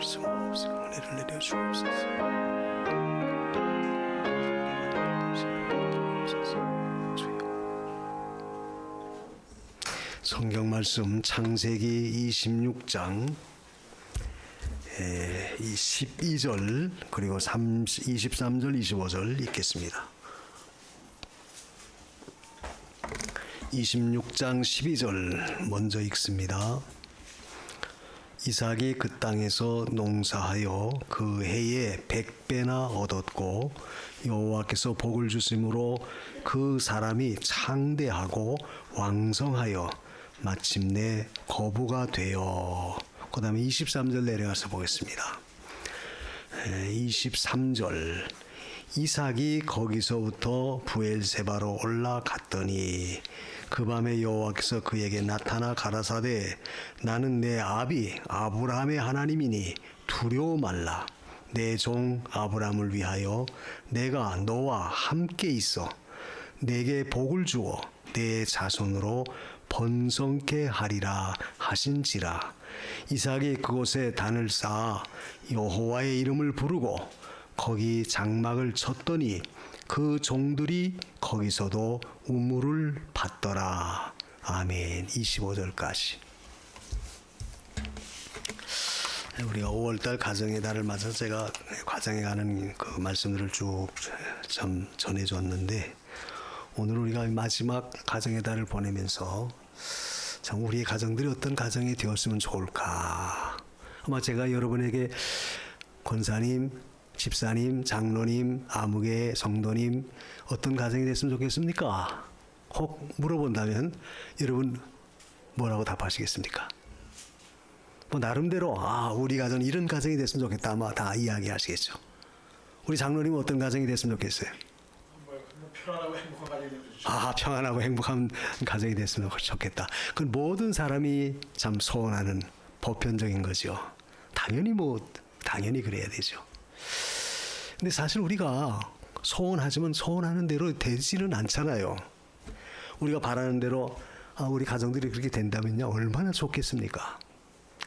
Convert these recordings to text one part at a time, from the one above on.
말씀없으고 은혜를 내려 주옵소서. 성경 말씀 창세기 26장 12절 그리고 23절 25절 읽겠습니다. 26장 12절 먼저 읽습니다. 이삭이 그 땅에서 농사하여 그 해에 100배나 얻었고 여호와께서 복을 주심으로 그 사람이 창대하고 왕성하여 마침내 거부가 되어. 그 다음에 23절 내려가서 보겠습니다. 23절 이삭이 거기서부터 부엘세바로 올라갔더니 그 밤에 여호와께서 그에게 나타나 가라사대 나는 내 아비 아브라함의 하나님이니 두려워 말라. 내 종 아브라함을 위하여 내가 너와 함께 있어 내게 복을 주어 내 자손으로 번성케 하리라 하신지라. 이삭이 그곳에 단을 쌓아 여호와의 이름을 부르고 거기 장막을 쳤더니 그 종들이 거기서도 우물을 받더라. 아멘. 25절까지. 우리가 5월달 가정의 달을 맞아서 제가 과정에 가는 그 말씀들을 쭉 좀 전해줬는데 오늘 우리가 마지막 가정의 달을 보내면서 참 우리의 가정들이 어떤 가정이 되었으면 좋을까. 아마 제가 여러분에게 권사님, 집사님, 장로님, 아무개 성도님 어떤 가정이 됐으면 좋겠습니까? 혹 물어본다면 여러분 뭐라고 답하시겠습니까? 뭐 나름대로 우리 가정 이런 가정이 됐으면 좋겠다 아마 다 이야기하시겠죠. 우리 장로님은 어떤 가정이 됐으면 좋겠어요? 평안하고 행복한 가정이 되면 좋죠. 평안하고 행복한 가정이 됐으면 좋겠다. 그 모든 사람이 참 소원하는 보편적인 거죠. 당연히 그래야 되죠. 근데 사실 우리가 소원하지만 소원하는 대로 되지는 않잖아요. 우리가 바라는 대로 우리 가정들이 그렇게 된다면요 얼마나 좋겠습니까?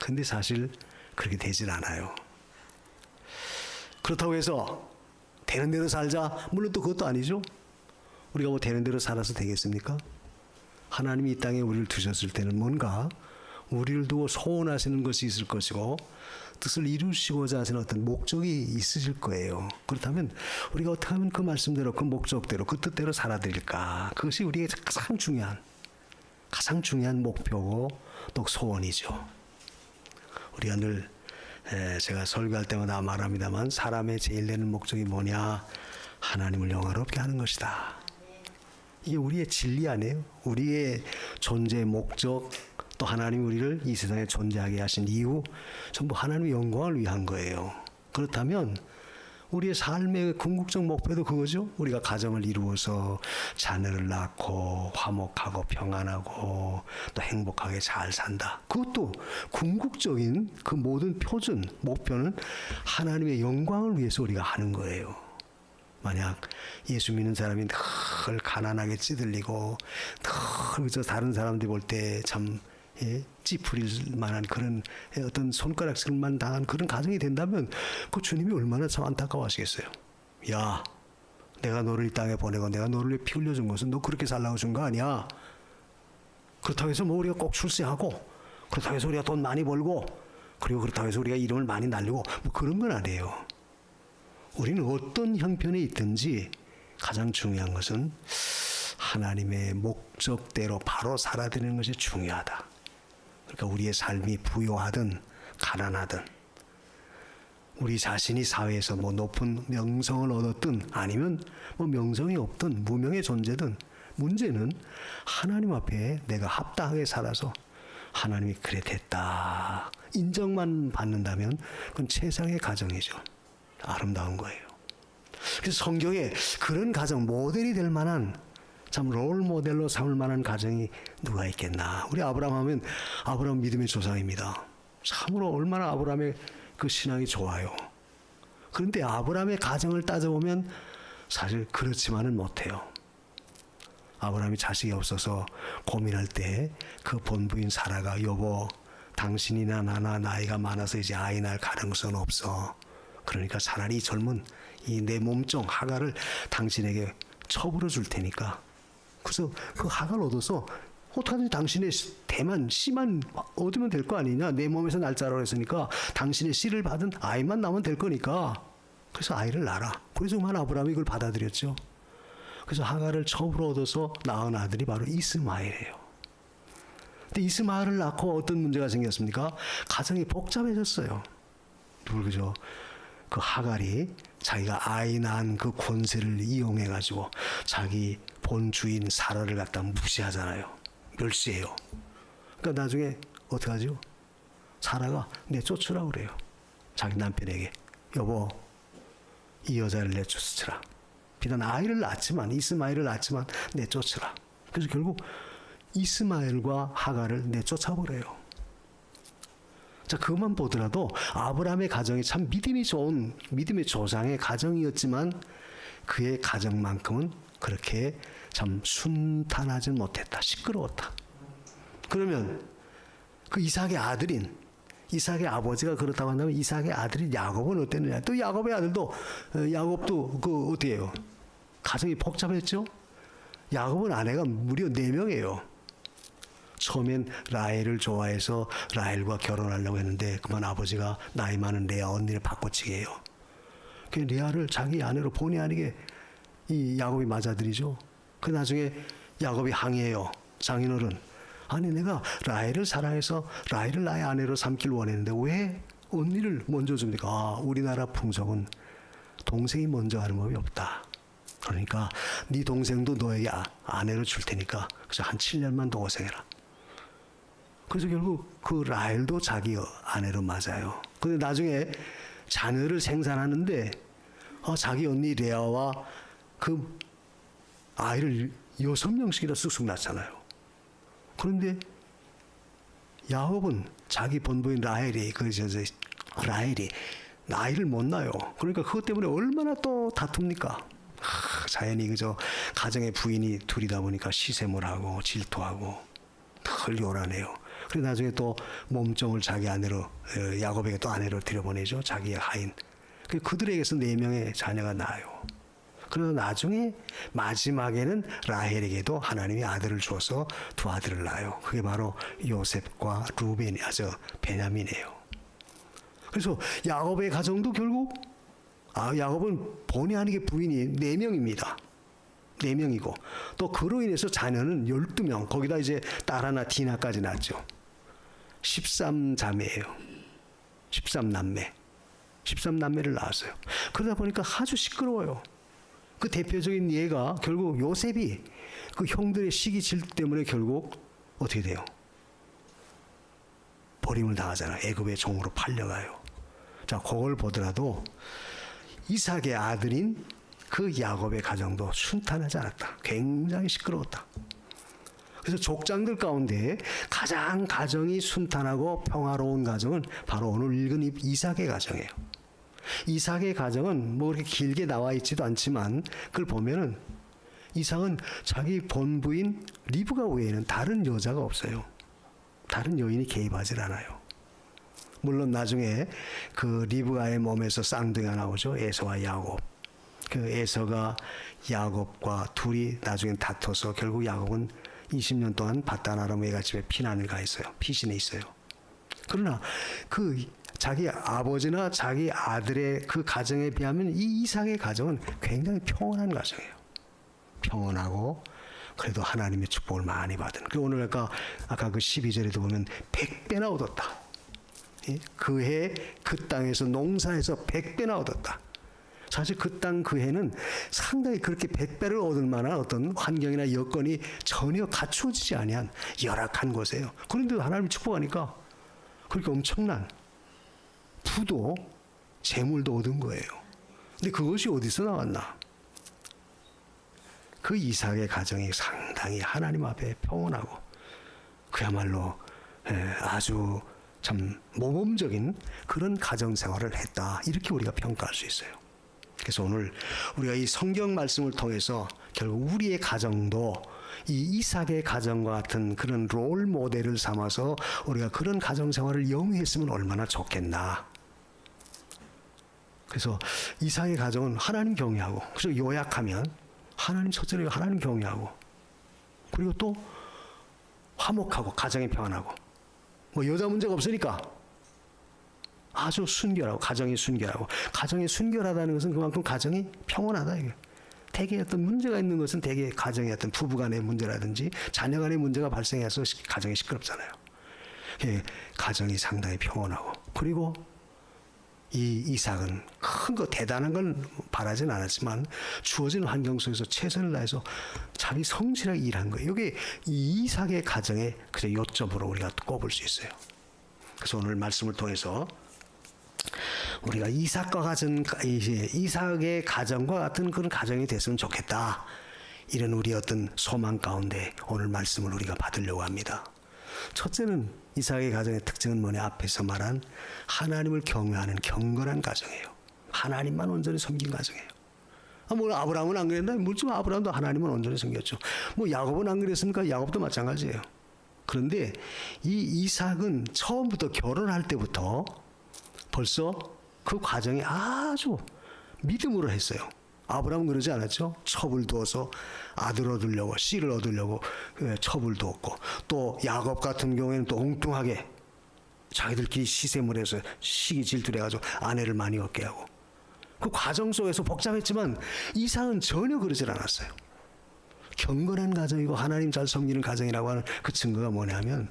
근데 사실 그렇게 되질 않아요. 그렇다고 해서 되는 대로 살자. 물론 또 그것도 아니죠. 우리가 뭐 되는 대로 살아서 되겠습니까? 하나님이 이 땅에 우리를 두셨을 때는 뭔가 우리를 두고 소원하시는 것이 있을 것이고 뜻을 이루시고자 하시는 어떤 목적이 있으실 거예요. 그렇다면 우리가 어떻게 하면 그 말씀대로 그 목적대로 그 뜻대로 살아드릴까? 그것이 우리의 가장 중요한 목표고 또 소원이죠. 우리가 늘 제가 설교할 때마다 말합니다만 사람의 제일 내는 목적이 뭐냐? 하나님을 영화롭게 하는 것이다. 이게 우리의 진리 아니에요? 우리의 존재의 목적 또 하나님이 우리를 이 세상에 존재하게 하신 이유 전부 하나님의 영광을 위한 거예요. 그렇다면 우리의 삶의 궁극적 목표도 그거죠. 우리가 가정을 이루어서 자녀를 낳고 화목하고 평안하고 또 행복하게 잘 산다. 그것도 궁극적인 그 모든 표준 목표는 하나님의 영광을 위해서 우리가 하는 거예요. 만약 예수 믿는 사람이 늘 가난하게 찌들리고 늘 다른 사람들이 볼 때 참 찌푸릴 만한 그런 어떤 손가락질만 당한 그런 가정이 된다면 그 주님이 얼마나 참 안타까워하시겠어요. 야, 내가 너를 이 땅에 보내고 내가 너를 위해 피 흘려준 것은 너 그렇게 살라고 준 거 아니야. 그렇다고 해서 뭐 우리가 꼭 출세하고 그렇다고 해서 우리가 돈 많이 벌고 그리고 그렇다고 해서 우리가 이름을 많이 날리고 뭐 그런 건 아니에요. 우리는 어떤 형편에 있든지 가장 중요한 것은 하나님의 목적대로 바로 살아드리는 것이 중요하다. 그러니까 우리의 삶이 부요하든 가난하든 우리 자신이 사회에서 뭐 높은 명성을 얻었든 아니면 뭐 명성이 없든 무명의 존재든 문제는 하나님 앞에 내가 합당하게 살아서 하나님이 그래 됐다 인정만 받는다면 그건 최상의 가정이죠. 아름다운 거예요. 그래서 성경에 그런 가정 모델이 될 만한 참 롤 모델로 삼을 만한 가정이 누가 있겠나. 우리 아브라함 하면 아브라함 믿음의 조상입니다. 참으로 얼마나 아브라함의 그 신앙이 좋아요. 그런데 아브라함의 가정을 따져보면 사실 그렇지만은 못해요. 아브라함이 자식이 없어서 고민할 때 그 본부인 사라가 여보 당신이나 나나 나이가 많아서 이제 아이 낳을 가능성은 없어. 그러니까 차라리 이 젊은 이 내 몸종 하갈을 당신에게 처불어 줄 테니까. 그래서 그 하갈 얻어서 어떡하든지 당신의 대만 씨만 얻으면 될 거 아니냐. 내 몸에서 날 자라고 했으니까 당신의 씨를 받은 아이만 낳으면 될 거니까. 그래서 아이를 낳아라. 그래서 그만 아브라함이 이걸 받아들였죠. 그래서 하갈을 처음으로 얻어서 낳은 아들이 바로 이스마엘이에요. 근데 이스마엘을 낳고 어떤 문제가 생겼습니까? 가정이 복잡해졌어요. 그죠? 그 하갈이 자기가 아이 낳은 그 권세를 이용해 가지고 자기 본 주인 사라를 갖다 무시하잖아요. 멸시해요. 그러니까 나중에 어떻게 하죠? 사라가 내쫓으라고 그래요. 자기 남편에게. 여보, 이 여자를 내쫓으라. 비단 아이를 낳았지만, 이스마엘을 낳았지만 내쫓으라. 그래서 결국 이스마엘과 하갈을 내쫓아버려요. 자, 그것만 보더라도 아브라함의 가정이 참 믿음이 좋은 믿음의 조상의 가정이었지만 그의 가정만큼은 그렇게 참 순탄하지 못했다. 시끄러웠다. 그러면 그 이삭의 아들인 이삭의 아버지가 그렇다고 한다면 이삭의 아들인 야곱은 어땠느냐? 또 야곱의 아들도 야곱도 그 어떻게 해요? 가정이 복잡했죠? 야곱은 아내가 무려 4명이에요. 처음엔 라헬을 좋아해서 라헬과 결혼하려고 했는데 그만 아버지가 나이 많은 레아 언니를 바꿔치게 해요. 그 레아를 자기 아내로 본의 아니게 이 야곱이 맞아들이죠. 그 나중에 야곱이 항의해요. 장인어른, 아니 내가 라헬을 사랑해서 라헬을 나의 아내로 삼길 원했는데 왜 언니를 먼저 줍니까? 아, 우리나라 풍속은 동생이 먼저 하는 법이 없다. 그러니까 네 동생도 너에게 아내로 줄 테니까 그래서 한 7년만 더 고생해라. 그래서 결국 그 라헬도 자기 아내로 맞아요. 근데 나중에 자녀를 생산하는데 자기 언니 레아와 그 아이를 6명씩이나 쑥쑥 낳잖아요. 그런데 야곱은 자기 본부인 라헬이 라헬이 아이를 못 낳아요. 그러니까 그것 때문에 얼마나 또 다툽니까? 자연히 그저 가정의 부인이 둘이다 보니까 시샘을 하고 질투하고 늘 요란해요. 그리고 나중에 또 몸종을 자기 아내로 야곱에게 또 아내로 들여보내죠. 자기의 하인. 그들에게서 4명의 자녀가 나요. 그러나 나중에 마지막에는 라헬에게도 하나님이 아들을 주어서 2 아들을 낳아요. 그게 바로 요셉과 베냐민이에요. 그래서 야곱의 가정도 결국 야곱은 본의 아니게 부인이 4명입니다. 4명이고 또 그로 인해서 자녀는 12명, 거기다 이제 딸 하나 디나까지 낳았죠. 13자매예요. 13남매. 13남매를 낳았어요. 그러다 보니까 아주 시끄러워요. 그 대표적인 예가 결국 요셉이 그 형들의 시기 질투 때문에 결국 어떻게 돼요? 버림을 당하잖아요. 애굽의 종으로 팔려가요. 자, 그걸 보더라도 이삭의 아들인 그 야곱의 가정도 순탄하지 않았다. 굉장히 시끄러웠다. 그래서 족장들 가운데 가장 가정이 순탄하고 평화로운 가정은 바로 오늘 읽은 이삭의 가정이에요. 이삭의 가정은 뭐 그렇게 길게 나와 있지도 않지만 그걸 보면은 이삭은 자기 본부인 리브가 외에는 다른 여자가 없어요. 다른 여인이 개입하지 않아요. 물론 나중에 그 리브가의 몸에서 쌍둥이가 나오죠. 에서와 야곱. 그 에서가 야곱과 둘이 나중에 다퉈서 결국 야곱은 20년 동안 바단 아람 외갓집에 피난을 가 있어요. 피신해 있어요. 그러나 그 자기 아버지나 자기 아들의 그 가정에 비하면 이 이삭의 가정은 굉장히 평온한 가정이에요. 평온하고 그래도 하나님의 축복을 많이 받은. 그리고 오늘 아까 그 12절에도 보면 100배나 얻었다. 그해 그 땅에서 농사에서 100배나 얻었다. 사실 그 땅 그 해는 상당히 그렇게 100배를 얻을 만한 어떤 환경이나 여건이 전혀 갖추어지지 아니한 열악한 곳이에요. 그런데도 하나님이 축복하니까 그렇게 엄청난 부도 재물도 얻은 거예요. 근데 그것이 어디서 나왔나? 그 이삭의 가정이 상당히 하나님 앞에 평온하고 그야말로 아주 참 모범적인 그런 가정 생활을 했다. 이렇게 우리가 평가할 수 있어요. 그래서 오늘 우리가 이 성경 말씀을 통해서 결국 우리의 가정도 이 이삭의 가정과 같은 그런 롤 모델을 삼아서 우리가 그런 가정 생활을 영위했으면 얼마나 좋겠나. 그래서 이삭의 가정은 하나님 경외하고, 그래서 요약하면 하나님 첫째로 하나님 경외하고, 그리고 또 화목하고 가정이 평안하고, 뭐 여자 문제가 없으니까 아주 순결하고, 가정이 순결하고, 가정이 순결하다는 것은 그만큼 가정이 평온하다 이게. 대개 어떤 문제가 있는 것은 대개 가정의 어떤 부부간의 문제라든지 자녀간의 문제가 발생해서 가정이 시끄럽잖아요. 예, 가정이 상당히 평온하고, 그리고 이 이삭은 큰 거 대단한 건 바라진 않았지만 주어진 환경 속에서 최선을 다해서 자기 성실하게 일한 거예요. 이게 이 이삭의 가정의 그저 요점으로 우리가 꼽을 수 있어요. 그래서 오늘 말씀을 통해서 우리가 이삭과 같은 이삭의 가정과 같은 그런 가정이 됐으면 좋겠다. 이런 우리 어떤 소망 가운데 오늘 말씀을 우리가 받으려고 합니다. 첫째는 이삭의 가정의 특징은 뭐냐? 앞에서 말한 하나님을 경외하는 경건한 가정이에요. 하나님만 온전히 섬긴 가정이에요. 뭐 아브라함은 안 그랬나? 물론 아브라함도 하나님은 온전히 섬겼죠. 뭐 야곱은 안 그랬습니까? 야곱도 마찬가지예요. 그런데 이 이삭은 처음부터 결혼할 때부터 벌써 그 과정이 아주 믿음으로 했어요. 아브라함은 그러지 않았죠? 첩을 두어서 아들 얻으려고, 씨를 얻으려고 첩을 두었고, 또 야곱 같은 경우에는 또 엉뚱하게 자기들끼리 시샘을 해서 시기 질투를 해가지고 아내를 많이 얻게 하고, 그 과정 속에서 복잡했지만 이삭은 전혀 그러질 않았어요. 경건한 가정이고 하나님 잘 섬기는 가정이라고 하는 그 증거가 뭐냐면,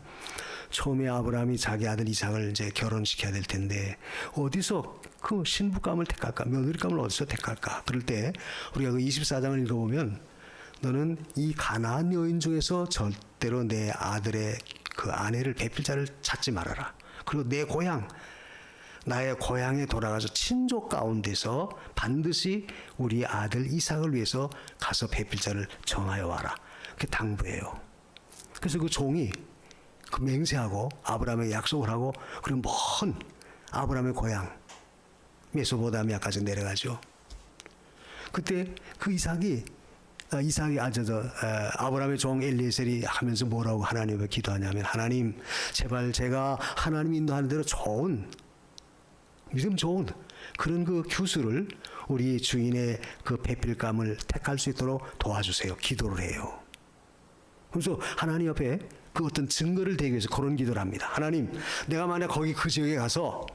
처음에 아브라함이 자기 아들 이삭을 이제 결혼시켜야 될 텐데 어디서 그 신부감을 택할까, 며느리감을 어디서 택할까? 그럴 때 우리가 그 24장을 읽어보면, 너는 이 가나안 여인 중에서 절대로 내 아들의 그 아내를 배필자를 찾지 말아라. 그리고 내 고향, 나의 고향에 돌아가서 친족 가운데서 반드시 우리 아들 이삭을 위해서 가서 배필자를 정하여 와라. 그게 당부예요. 그래서 그 종이 그 맹세하고 아브라함에게 약속을 하고, 그리고 먼 아브라함의 고향 메소포타미아까지 내려가죠. 그때 그 아브라함의 종 엘리에셀이 하면서 뭐라고 하나님을 기도하냐면, 하나님 제발 제가 하나님 인도하는 대로 좋은 믿음 좋은 그런 그 규수를 우리 주인의 그 배필감을 택할 수 있도록 도와주세요. 기도를 해요. 그래서 하나님 옆에 그 어떤 증거를 대기 위해서 그런 기도를 합니다. 하나님, 내가 만약 거기 그 지역에 가서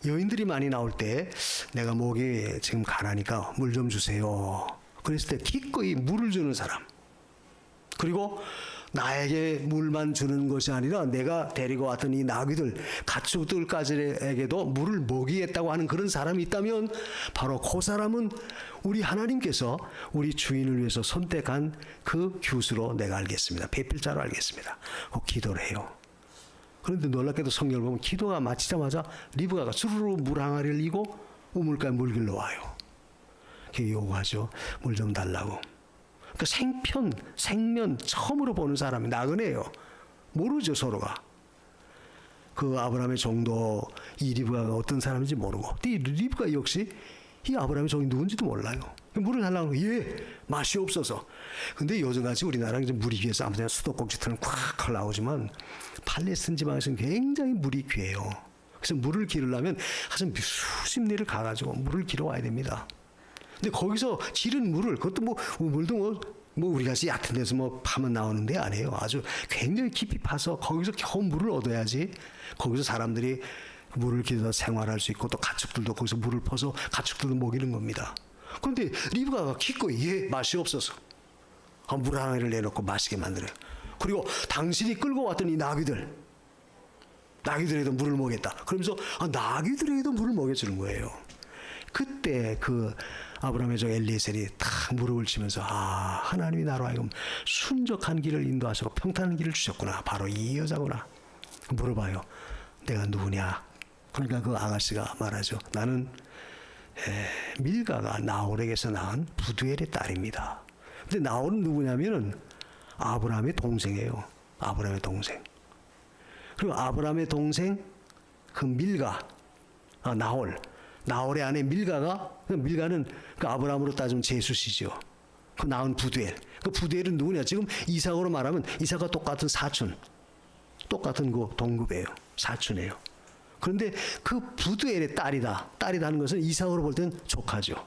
여인들이 많이 나올 때 내가 목이 지금 가라니까 물 좀 주세요. 그랬을 때 기꺼이 물을 주는 사람, 그리고 나에게 물만 주는 것이 아니라 내가 데리고 왔던 이 나귀들, 가축들까지에게도 물을 먹이겠다고 하는 그런 사람이 있다면 바로 그 사람은 우리 하나님께서 우리 주인을 위해서 선택한 그 규수로 내가 알겠습니다. 배필자로 알겠습니다. 기도를 해요. 그런데 놀랍게도 성경을 보면 기도가 마치자마자 리브가가 수르르 물 항아리를 이고 우물가에 물 길러 와요. 요구하죠. 물 좀 달라고. 그 생면 처음으로 보는 사람이 나그네예요. 모르죠, 서로가. 그 아브라함의 종도 이 리브가가 어떤 사람인지 모르고, 이 리브가 역시 이 아브라함의 종이 누군지도 몰라요. 물을 달라고 하면 맛이 없어서. 근데 요즘같이 우리나라는 이제 물이 귀해서 아무튼 수도꼭지처럼 콱 나오지만 팔레스틴 지방에서는 굉장히 물이 귀해요. 그래서 물을 기르려면 한 수십 리를 가가지고 물을 기러 와야 됩니다. 근데 거기서 지른 물을, 그것도 물도 우리가 얕은 데서 파면 나오는 데 아니에요. 아주 굉장히 깊이 파서 거기서 겨우 물을 얻어야지 거기서 사람들이 물을 기르다 생활할 수 있고, 또 가축들도 거기서 물을 퍼서 가축들도 먹이는 겁니다. 그런데 리브가가 기꺼이 맛이 없어서 물 하나를 내놓고 마시게 만들어요. 그리고 당신이 끌고 왔던 이 나귀들에도 물을 먹였다. 그러면서 나귀들에게도 물을 먹여주는 거예요. 그때 그 아브라함의 종 엘리에셀이 탁 무릎을 치면서 하나님이 나로 하여금 순적한 길을 인도하시고 평탄한 길을 주셨구나. 바로 이 여자구나. 물어봐요. 내가 누구냐? 그러니까 그 아가씨가 말하죠. 나는 밀가가 나홀에게서 낳은 부두엘의 딸입니다. 근데 나홀은 누구냐면은 아브라함의 동생이에요. 아브라함의 동생. 그리고 아브라함의 동생 그 밀가, 나홀의 아내 밀가는 그 아브라함으로 따지면 제수시죠. 그 낳은 부두엘. 그 부두엘은 누구냐? 지금 이삭으로 말하면 이삭과 똑같은 사촌, 똑같은 그 동급이에요. 사촌이에요. 그런데 그 부두엘의 딸이라는 것은 이삭으로 볼 때는 조카죠.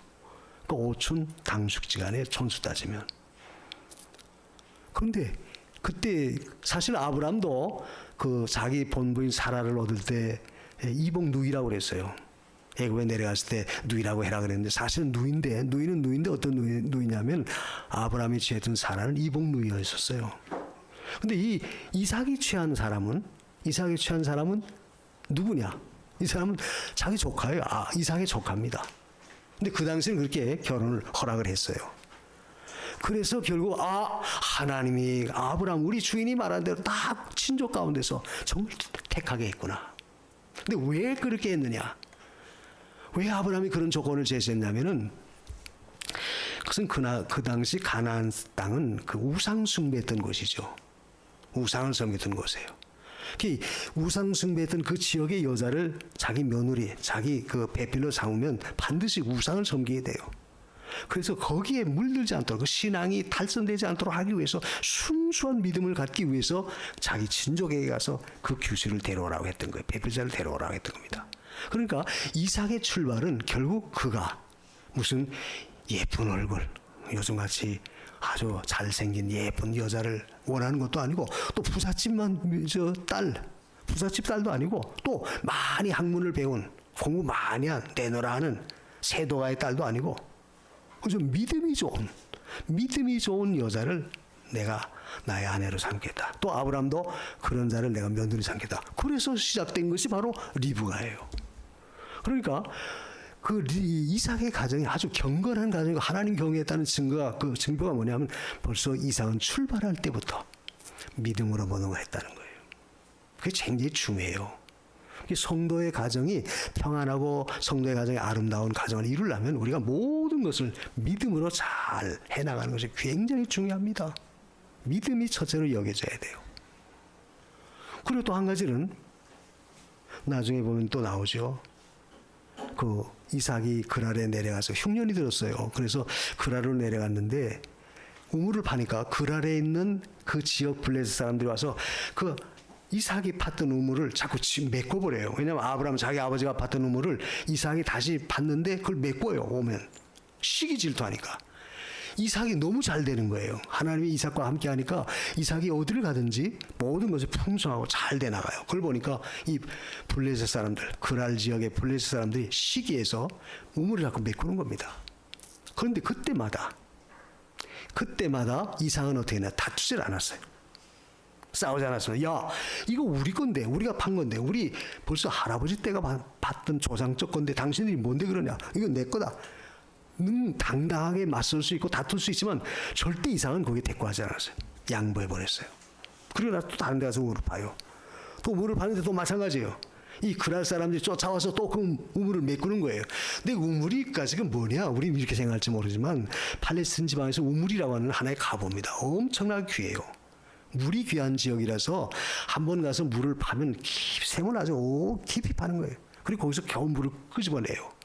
그 오촌 당숙지간의 촌수 따지면. 그런데 그때 사실 아브람도 그 자기 본부인 사라를 얻을 때 이복 누이라고 그랬어요. 애굽에 내려갔을 때 누이라고 해라 그랬는데 사실은 누이는 누이인데 어떤 누이냐면 아브라함이 취했던 사라는 이복 누이였었어요. 근데 이 이삭이 취한 사람은 누구냐? 이 사람은 자기 조카예요. 이삭의 조카입니다. 근데 그 당시에는 그렇게 결혼을 허락을 했어요. 그래서 결국 하나님이 아브라함 우리 주인이 말한 대로 딱 친족 가운데서 정말 택하게 했구나. 근데 왜 그렇게 했느냐? 왜 아브라함이 그런 조건을 제시했냐면은 그것은 그 당시 가나안 땅은 그 우상 숭배했던 곳이죠. 우상을 섬겼던 곳이에요. 우상 숭배했던 그 지역의 여자를 자기 며느리, 자기 그 배필로 삼으면 반드시 우상을 섬기게 돼요. 그래서 거기에 물들지 않도록 그 신앙이 탈선되지 않도록 하기 위해서 순수한 믿음을 갖기 위해서 자기 친족에게 가서 그 규수를 데려오라고 했던 거예요. 배필자를 데려오라고 했던 겁니다. 그러니까 이삭의 출발은 결국 그가 무슨 예쁜 얼굴, 요즘같이 아주 잘생긴 예쁜 여자를 원하는 것도 아니고 또 부잣집 딸도 아니고 또 많이 학문을 배운 공부 많이 한 내노라 하는 세도가의 딸도 아니고 좀 믿음이 좋은 여자를 내가 나의 아내로 삼겠다. 또 아브람도 그런 자를 내가 며느리 삼겠다. 그래서 시작된 것이 바로 리브가예요. 그러니까 그 이삭의 가정이 아주 경건한 가정이고 하나님 경외했다는 증거가 뭐냐면 벌써 이삭은 출발할 때부터 믿음으로 모든 걸 했다는 거예요. 그게 굉장히 중요해요. 성도의 가정이 평안하고 성도의 가정이 아름다운 가정을 이루려면 우리가 모든 것을 믿음으로 잘 해나가는 것이 굉장히 중요합니다. 믿음이 첫째로 여겨져야 돼요. 그리고 또 한 가지는 나중에 보면 또 나오죠. 그 이삭이 그랄에 내려가서 흉년이 들었어요. 그래서 그랄로 내려갔는데 우물을 파니까 그랄에 있는 그 지역 블레셋 사람들이 와서 그 이삭이 팠던 우물을 자꾸 메꿔버려요. 왜냐하면 아브라함 자기 아버지가 팠던 우물을 이삭이 다시 팠는데 그걸 메꿔요. 오면 시기 질투하니까 이삭이 너무 잘 되는 거예요. 하나님이 이삭과 함께 하니까 이삭이 어디를 가든지 모든 것이 풍성하고 잘 돼 나가요. 그걸 보니까 이 블레셋 사람들, 그랄 지역의 블레셋 사람들이 시기해서 우물을 자꾸 메꾸는 겁니다. 그런데 그때마다 이삭은 어떻게 했나? 다투질 않았어요. 싸우지 않았어요. 야, 이거 우리 건데, 우리가 판 건데, 우리 벌써 할아버지 때가 봤던 조상적 건데 당신들이 뭔데 그러냐? 이건 내 거다. 당당하게 맞설 수 있고 다툴 수 있지만 절대 이삭은 거기에 대꾸하지 않았어요. 양보해버렸어요. 그리고 나서 또 다른 데 가서 우물을 파요. 또 우물을 파는데 또 마찬가지예요. 이 그랄 사람들이 쫓아와서 또 그 우물을 메꾸는 거예요. 근데 우물이까지가 뭐냐? 우리는 이렇게 생각할지 모르지만 팔레스틴 지방에서 우물이라고 하는 하나의 가보입니다. 엄청나게 귀해요. 물이 귀한 지역이라서 한 번 가서 물을 파면 생을 아주 깊이 파는 거예요. 그리고 거기서 겨우 물을 끄집어내요.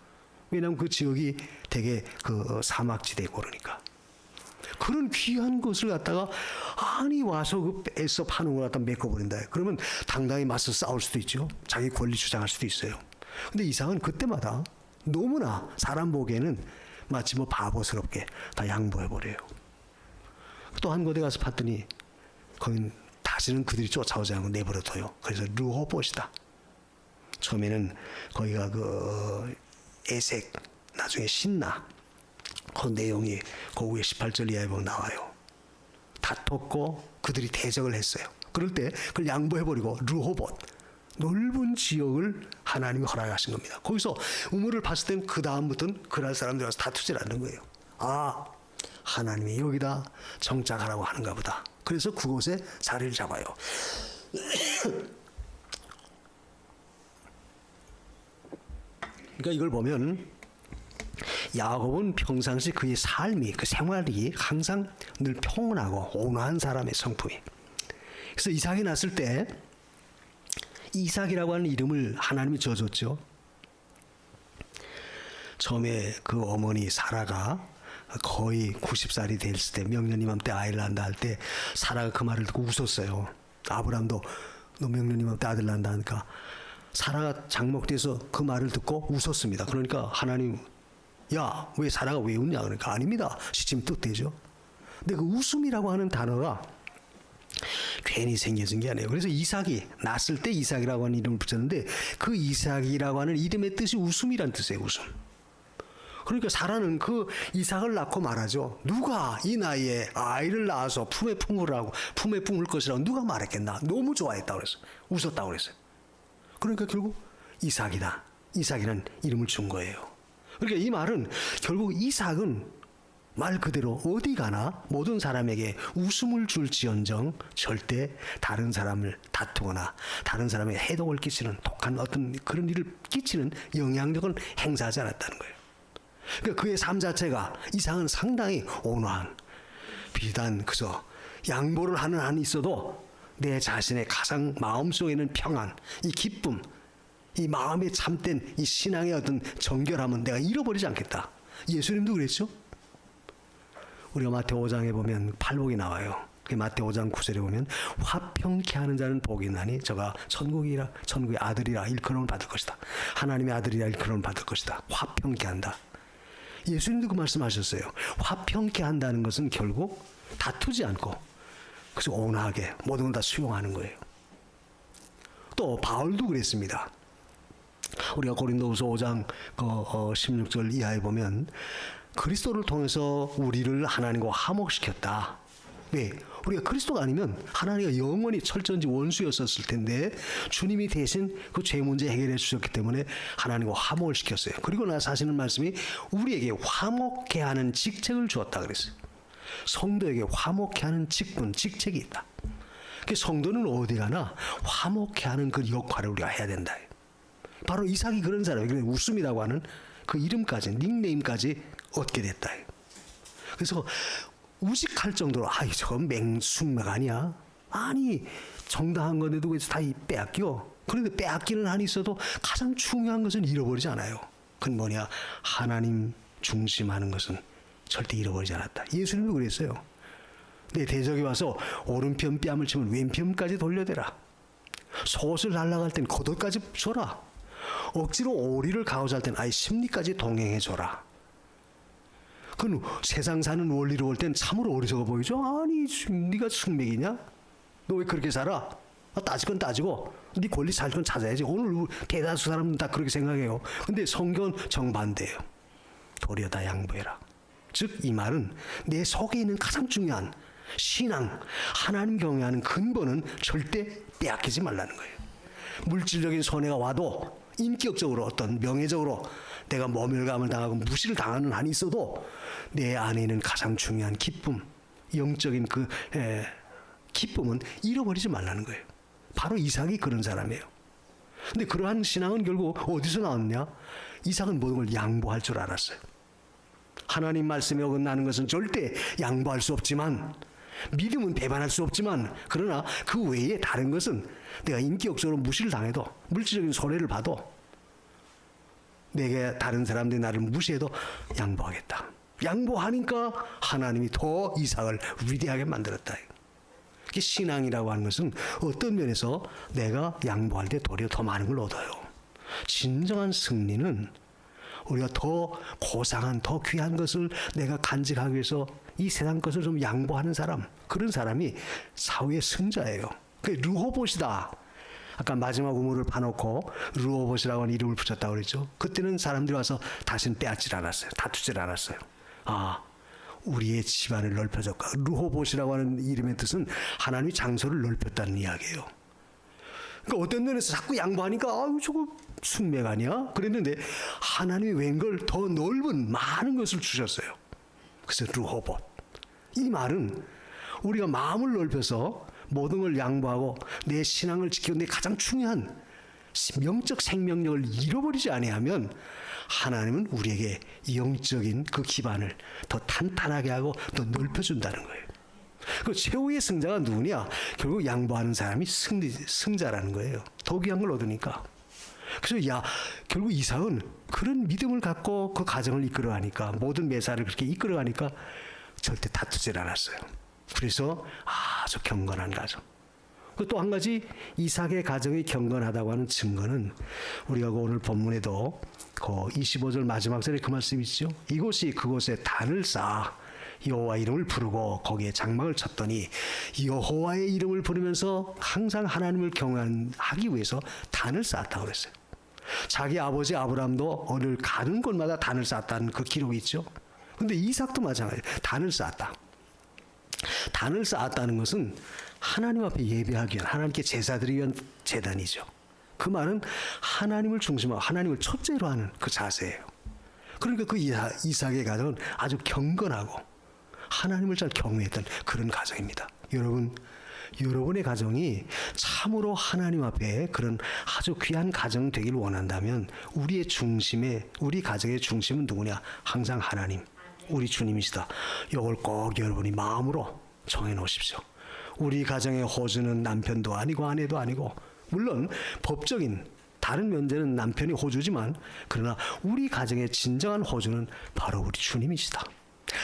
왜냐하면 그 지역이 되게 그 사막지대고 그러니까. 그런 귀한 것을 갖다가 와서 그 애써 파는 걸 갖다 메꿔버린다. 그러면 당당히 맞서 싸울 수도 있죠. 자기 권리 주장할 수도 있어요. 근데 이삭은 그때마다 너무나 사람 보기에는 마치 뭐 바보스럽게 다 양보해버려요. 또 한 곳에 가서 봤더니 거긴 다시는 그들이 쫓아오지 않고 내버려둬요. 그래서 르호봇이다. 처음에는 거기가 그 에색, 나중에 신나. 그 내용이 그 위에 18절 이하에 보면 나와요. 다퉜고 그들이 대적을 했어요. 그럴 때 그걸 양보해버리고 르호봇, 넓은 지역을 하나님이 허락하신 겁니다. 거기서 우물을 봤을 땐 그 다음부터는 그날 사람들이 와서 다투질 않는 거예요. 하나님이 여기다 정착하라고 하는가 보다. 그래서 그곳에 자리를 잡아요. 그러니까 이걸 보면 야곱은 평상시 그의 삶이, 그 생활이 항상 늘 평온하고 온화한 사람의 성품이. 그래서 이삭이 났을 때 이삭이라고 하는 이름을 하나님이 지어줬죠. 처음에 그 어머니 사라가 거의 90살이 됐을 때 명년 이맘때 아이를 낳는다 할 때 사라가 그 말을 듣고 웃었어요. 아브라함도 너 명년 이맘때 아들 낳는다 하니까 사라가 장목돼서 그 말을 듣고 웃었습니다. 그러니까 하나님, 야, 왜 사라가 왜 웃냐? 그러니까 아닙니다. 시침이 뜻되죠. 근데 그 웃음이라고 하는 단어가 괜히 생겨진 게 아니에요. 그래서 이삭이 낳았을 때 이삭이라고 하는 이름을 붙였는데 그 이삭이라고 하는 이름의 뜻이 웃음이란 뜻이에요. 웃음. 그러니까 사라는 그 이삭을 낳고 말하죠. 누가 이 나이에 아이를 낳아서 품에 품을 것이라고 누가 말했겠나. 너무 좋아했다고 그랬어요. 웃었다고 그랬어요. 그러니까 결국 이삭이다. 이삭이라는 이름을 준 거예요. 그러니까 이 말은 결국 이삭은 말 그대로 어디 가나 모든 사람에게 웃음을 줄지언정 절대 다른 사람을 다투거나 다른 사람에게 해독을 끼치는 독한 어떤 그런 일을 끼치는 영향력을 행사하지 않았다는 거예요. 그러니까 그의 삶 자체가 이삭은 상당히 온화한, 비단 그저 양보를 하는 한이 있어도 내 자신의 가장 마음속에는 평안, 이 기쁨, 이 마음에 참된 이 신앙의 어떤 정결함은 내가 잃어버리지 않겠다. 예수님도 그랬죠. 우리가 마태오 5장에 보면 팔복이 나와요. 그 마태오 5장 9절에 보면 화평케 하는 자는 복이 있나니 저가 천국의 아들이라 일컬음을 받을 것이다. 하나님의 아들이라 일컬음을 받을 것이다. 화평케 한다. 예수님도 그 말씀하셨어요. 화평케 한다는 것은 결국 다투지 않고 그래서 온화하게 모든 걸 다 수용하는 거예요. 또 바울도 그랬습니다. 우리가 고린도후서 5장 16절 이하에 보면 그리스도를 통해서 우리를 하나님과 화목시켰다. 왜? 우리가 그리스도가 아니면 하나님과 영원히 철저히 원수였었을 텐데 주님이 대신 그 죄 문제 해결해 주셨기 때문에 하나님과 화목을 시켰어요. 그리고 나서 하시는 말씀이 우리에게 화목케 하는 직책을 주었다 그랬어요. 성도에게 화목케 하는 직분, 직책이 있다. 그 성도는 어디 가나 화목케 하는 그 역할을 우리가 해야 된다. 바로 이삭이 그런 사람이에요. 웃음이라고 하는 그 이름까지, 닉네임까지 얻게 됐다. 그래서 우직할 정도로 저건 맹숭맥 아니야? 아니 정당한 건데도 왜 다 빼앗겨? 그런데 빼앗기는 한이 있어도 가장 중요한 것은 잃어버리지 않아요. 그건 뭐냐? 하나님 중심하는 것은 절대 잃어버리지 않았다. 예수님도 그랬어요. 내 대적이 와서 오른편 뺨을 치면 왼편까지 돌려대라. 속옷을 날라갈 땐 겉옷까지 줘라. 억지로 오리를 가고자 할 땐 아예 심리까지 동행해줘라. 그 세상 사는 원리로 볼 땐 참으로 어리석어 보이죠? 아니 네가 숙맥이냐? 너 왜 그렇게 살아? 따질 건 따지고 네 권리 살 건 찾아야지. 오늘 대다수 사람은 다 그렇게 생각해요. 근데 성경은 정반대예요. 도리어 다 양보해라. 즉 이 말은 내 속에 있는 가장 중요한 신앙, 하나님 경외하는 근본은 절대 빼앗기지 말라는 거예요. 물질적인 손해가 와도 인격적으로 어떤 명예적으로 내가 모멸감을 당하고 무시를 당하는 한이 있어도 내 안에 있는 가장 중요한 기쁨, 영적인 그 기쁨은 잃어버리지 말라는 거예요. 바로 이삭이 그런 사람이에요. 근데 그러한 신앙은 결국 어디서 나왔냐? 이삭은 모든 걸 양보할 줄 알았어요. 하나님 말씀에 어긋나는 것은 절대 양보할 수 없지만, 믿음은 배반할 수 없지만, 그러나 그 외에 다른 것은 내가 인격적으로 무시를 당해도, 물질적인 손해를 봐도, 내게 다른 사람들이 나를 무시해도 양보하겠다. 양보하니까 하나님이 더 이삭을 위대하게 만들었다. 이게 신앙이라고 하는 것은 어떤 면에서 내가 양보할 때 도리어 더 많은 걸 얻어요. 진정한 승리는 우리가 더 고상한, 더 귀한 것을 내가 간직하기 위해서 이 세상 것을 좀 양보하는 사람, 그런 사람이 사후의 승자예요. 그게 르호봇이다. 아까 마지막 우물을 파놓고 르호봇이라고 하는 이름을 붙였다고 그랬죠. 그때는 사람들이 와서 다시는 빼앗질 않았어요. 다투질 않았어요. 우리의 집안을 넓혀줬고, 르호봇이라고 하는 이름의 뜻은 하나님이 장소를 넓혔다는 이야기예요. 그러니까 어떤 면에서 자꾸 양보하니까 저거 숙맥 아니야? 그랬는데 하나님이 웬걸 더 넓은 많은 것을 주셨어요. 그래서 르호봇. 이 말은 우리가 마음을 넓혀서 모든 걸 양보하고 내 신앙을 지키고 내 가장 중요한 영적 생명력을 잃어버리지 아니하면 하나님은 우리에게 영적인 그 기반을 더 탄탄하게 하고 더 넓혀준다는 거예요. 그 최후의 승자가 누구냐? 결국 양보하는 사람이 승자라는 거예요. 더 귀한 걸 얻으니까. 그래서 결국 이삭은 그런 믿음을 갖고 그 가정을 이끌어가니까 모든 매사를 그렇게 이끌어가니까 절대 다투질 않았어요. 그래서 아주 경건한 가정. 또 한 가지 이삭의 가정이 경건하다고 하는 증거는 우리가 오늘 본문에도 그 25절 마지막 절에 그 말씀이 있죠. 이곳이 그곳에 단을 쌓아 여호와 이름을 부르고 거기에 장막을 쳤더니 여호와의 이름을 부르면서 항상 하나님을 경외하기 위해서 단을 쌓았다고 그랬어요. 자기 아버지 아브라함도 어느 가는 곳마다 단을 쌓았다는 그 기록이 있죠. 근데 이삭도 마찬가지예요. 단을 쌓았다. 단을 쌓았다는 것은 하나님 앞에 예배하기 위한, 하나님께 제사드리기 위한 제단이죠. 그 말은 하나님을 중심하고 하나님을 첫째로 하는 그 자세예요. 그러니까 그 이삭의 가정은 아주 경건하고 하나님을 잘 경외했던 그런 가정입니다. 여러분의 가정이 참으로 하나님 앞에 그런 아주 귀한 가정 되길 원한다면 우리 가정의 중심은 누구냐? 항상 하나님, 우리 주님이시다. 이걸 꼭 여러분이 마음으로 정해 놓으십시오. 우리 가정의 호주는 남편도 아니고 아내도 아니고, 물론 법적인 다른 면제는 남편이 호주지만, 그러나 우리 가정의 진정한 호주는 바로 우리 주님이시다.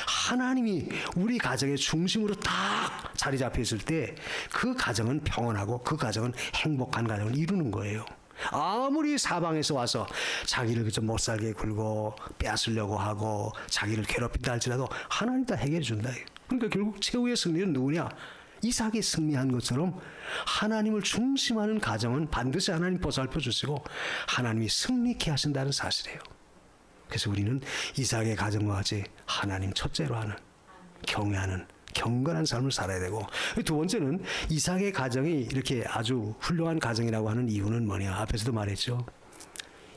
하나님이 우리 가정의 중심으로 딱 자리 잡혀 있을 때 그 가정은 평온하고 그 가정은 행복한 가정을 이루는 거예요. 아무리 사방에서 와서 자기를 좀 못살게 굴고 빼앗으려고 하고 자기를 괴롭힌다 할지라도 하나님 다 해결해 준다. 그러니까 결국 최후의 승리는 누구냐? 이삭이 승리한 것처럼 하나님을 중심하는 가정은 반드시 하나님 보살펴 주시고 하나님이 승리케 하신다는 사실이에요. 그래서 우리는 이삭의 가정과 같이 하나님 첫째로 하는, 경외하는 경건한 삶을 살아야 되고, 두 번째는 이삭의 가정이 이렇게 아주 훌륭한 가정이라고 하는 이유는 뭐냐? 앞에서도 말했죠.